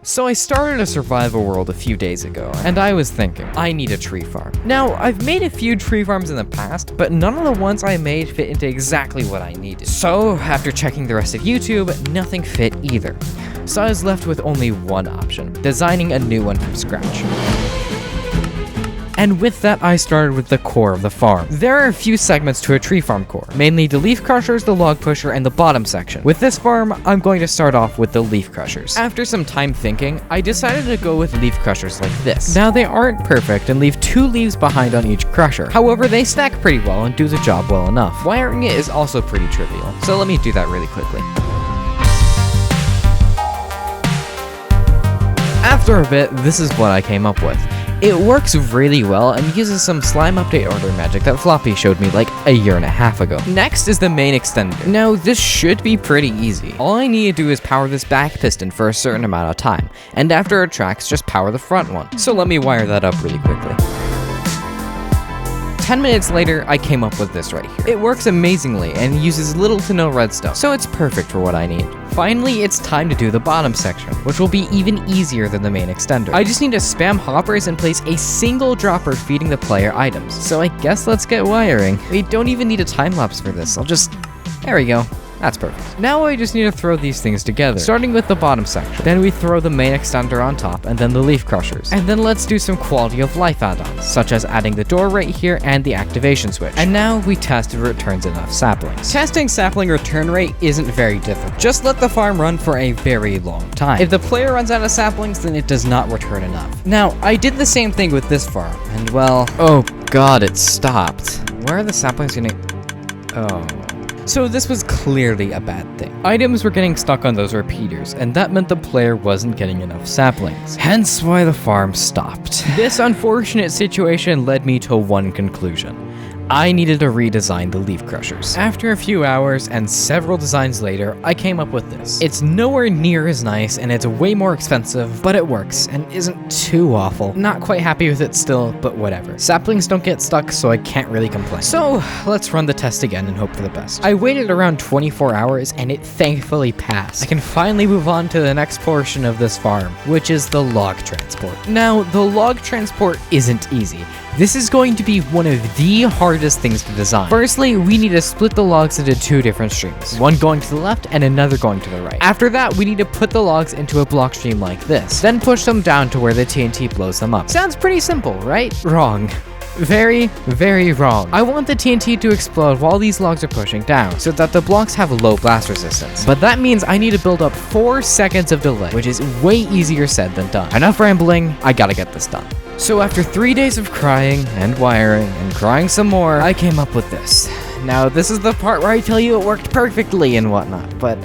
So I started a survival world a few days ago, and I was thinking, I need a tree farm. Now, I've made a few tree farms in the past, but none of the ones I made fit into exactly what I needed. So, after checking the rest of YouTube, nothing fit either. So I was left with only one option, designing a new one from scratch. And with that, I started with the core of the farm. There are a few segments to a tree farm core, mainly the leaf crushers, the log pusher, and the bottom section. With this farm, I'm going to start off with the leaf crushers. After some time thinking, I decided to go with leaf crushers like this. Now they aren't perfect and leave 2 leaves behind on each crusher. However, they stack pretty well and do the job well enough. Wiring it is also pretty trivial, so let me do that really quickly. After a bit, this is what I came up with. It works really well and uses some slime update order magic that Floppy showed me like a year and a half ago. Next is the main extender. Now this should be pretty easy. All I need to do is power this back piston for a certain amount of time, and after it tracks, just power the front one. So let me wire that up really quickly. 10 minutes later, I came up with this right here. It works amazingly and uses little to no redstone, so it's perfect for what I need. Finally, it's time to do the bottom section, which will be even easier than the main extender. I just need to spam hoppers and place a single dropper feeding the player items. So I guess let's get wiring. We don't even need a time lapse for this. There we go. That's perfect. Now I just need to throw these things together, starting with the bottom section. Then we throw the main extender on top, and then the leaf crushers. And then let's do some quality of life add-ons, such as adding the door right here and the activation switch. And now we test if it returns enough saplings. Testing sapling return rate isn't very difficult. Just let the farm run for a very long time. If the player runs out of saplings, then it does not return enough. Now, I did the same thing with this farm, and well, oh god, it stopped. Where are the saplings gonna... Oh... So this was clearly a bad thing. Items were getting stuck on those repeaters, and that meant the player wasn't getting enough saplings. Hence why the farm stopped. This unfortunate situation led me to one conclusion. I needed to redesign the leaf crushers. After a few hours and several designs later, I came up with this. It's nowhere near as nice and it's way more expensive, but it works and isn't too awful. Not quite happy with it still, but whatever. Saplings don't get stuck, so I can't really complain. So let's run the test again and hope for the best. I waited around 24 hours and it thankfully passed. I can finally move on to the next portion of this farm, which is the log transport. Now, the log transport isn't easy. This is going to be one of the hardest things to design. Firstly, we need to split the logs into 2 different streams, one going to the left and another going to the right. After that, we need to put the logs into a block stream like this, then push them down to where the TNT blows them up. Sounds pretty simple, right? Wrong. Very, very wrong. I want the TNT to explode while these logs are pushing down, so that the blocks have low blast resistance. But that means I need to build up 4 seconds of delay, which is way easier said than done. Enough rambling, I gotta get this done. So after 3 days of crying and wiring and crying some more, I came up with this. Now this is the part where I tell you it worked perfectly and whatnot, but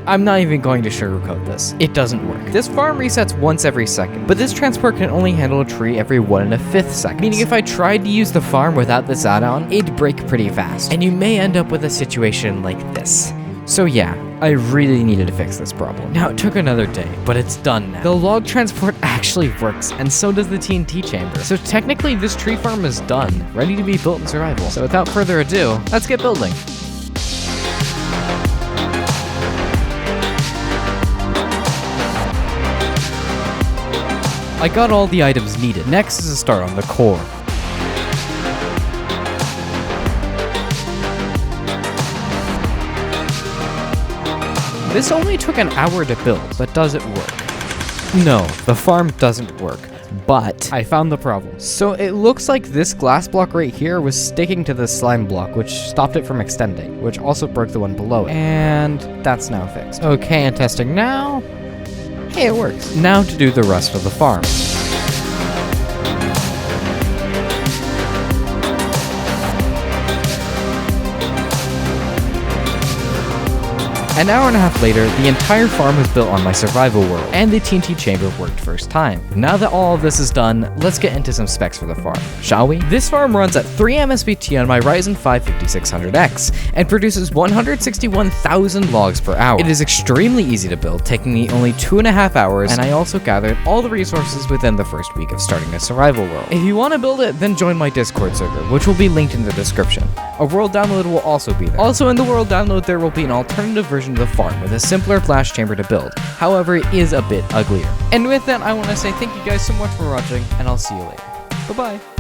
I'm not even going to sugarcoat this. It doesn't work. This farm resets once every second, but this transport can only handle a tree every 1 1/5 seconds. Meaning if I tried to use the farm without this add-on, it'd break pretty fast. And you may end up with a situation like this. So yeah, I really needed to fix this problem. Now it took another day, but it's done now. The log transport actually works, and so does the TNT chamber. So technically this tree farm is done, ready to be built in survival. So without further ado, let's get building. I got all the items needed. Next is to start on the core. This only took an hour to build, but does it work? No, the farm doesn't work, but I found the problem. So it looks like this glass block right here was sticking to the slime block, which stopped it from extending, which also broke the one below it. And that's now fixed. Okay, and testing now. Hey, it works. Now to do the rest of the farm. An hour and a half later, the entire farm was built on my survival world, and the TNT chamber worked first time. Now that all of this is done, let's get into some specs for the farm, shall we? This farm runs at 3 MSBT on my Ryzen 5 5600X, and produces 161,000 logs per hour. It is extremely easy to build, taking me only 2.5 hours, and I also gathered all the resources within the first week of starting a survival world. If you want to build it, then join my Discord server, which will be linked in the description. A world download will also be there. Also in the world download, there will be an alternative version of the farm with a simpler blast chamber to build. However, it is a bit uglier. And with that, I want to say thank you guys so much for watching, and I'll see you later. Bye-bye.